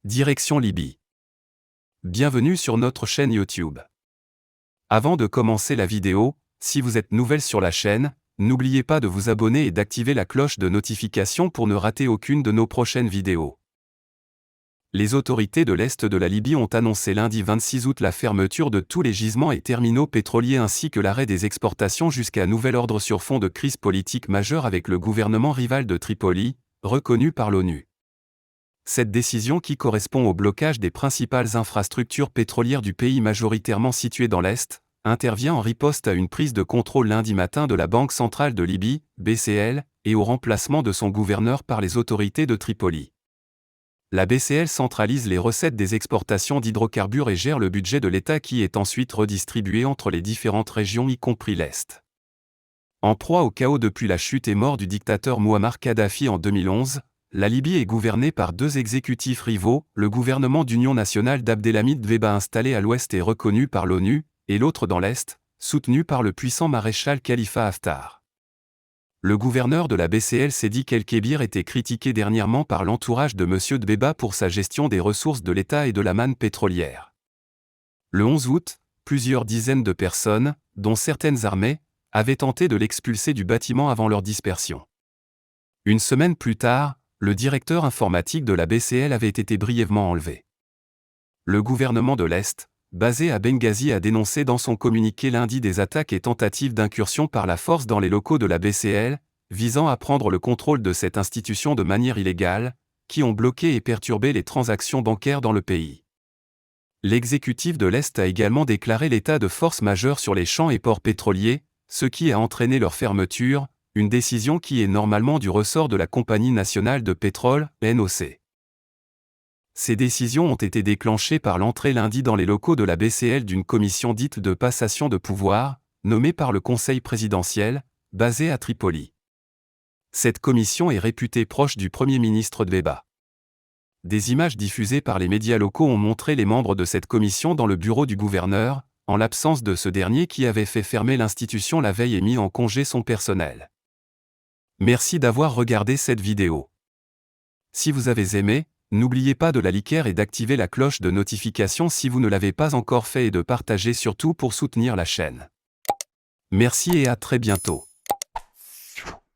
Direction Libye. Bienvenue sur notre chaîne YouTube. Avant de commencer la vidéo, si vous êtes nouvelle sur la chaîne, n'oubliez pas de vous abonner et d'activer la cloche de notification pour ne rater aucune de nos prochaines vidéos. Les autorités de l'Est de la Libye ont annoncé lundi 26 août la fermeture de tous les gisements et terminaux pétroliers ainsi que l'arrêt des exportations jusqu'à nouvel ordre sur fond de crise politique majeure avec le gouvernement rival de Tripoli, reconnu par l'ONU. Cette décision qui correspond au blocage des principales infrastructures pétrolières du pays majoritairement situées dans l'Est, intervient en riposte à une prise de contrôle lundi matin de la Banque centrale de Libye, BCL, et au remplacement de son gouverneur par les autorités de Tripoli. La BCL centralise les recettes des exportations d'hydrocarbures et gère le budget de l'État qui est ensuite redistribué entre les différentes régions y compris l'Est. En proie au chaos depuis la chute et mort du dictateur Mouammar Kadhafi en 2011, la Libye est gouvernée par deux exécutifs rivaux, le gouvernement d'union nationale d'Abdelhamid Dbeiba installé à l'ouest et reconnu par l'ONU, et l'autre dans l'est, soutenu par le puissant maréchal Khalifa Haftar. Le gouverneur de la BCL Sedi El-Kébir était critiqué dernièrement par l'entourage de M. Dbeiba pour sa gestion des ressources de l'État et de la manne pétrolière. Le 11 août, plusieurs dizaines de personnes, dont certaines armées, avaient tenté de l'expulser du bâtiment avant leur dispersion. Une semaine plus tard, le directeur informatique de la BCL avait été brièvement enlevé. Le gouvernement de l'Est, basé à Benghazi, a dénoncé dans son communiqué lundi des attaques et tentatives d'incursion par la force dans les locaux de la BCL, visant à prendre le contrôle de cette institution de manière illégale, qui ont bloqué et perturbé les transactions bancaires dans le pays. L'exécutif de l'Est a également déclaré l'état de force majeure sur les champs et ports pétroliers, ce qui a entraîné leur fermeture, une décision qui est normalement du ressort de la Compagnie nationale de pétrole, NOC. Ces décisions ont été déclenchées par l'entrée lundi dans les locaux de la BCL d'une commission dite de passation de pouvoir, nommée par le Conseil présidentiel, basée à Tripoli. Cette commission est réputée proche du Premier ministre Dbeiba. Des images diffusées par les médias locaux ont montré les membres de cette commission dans le bureau du gouverneur, en l'absence de ce dernier qui avait fait fermer l'institution la veille et mis en congé son personnel. Merci d'avoir regardé cette vidéo. Si vous avez aimé, n'oubliez pas de la liker et d'activer la cloche de notification si vous ne l'avez pas encore fait et de partager surtout pour soutenir la chaîne. Merci et à très bientôt.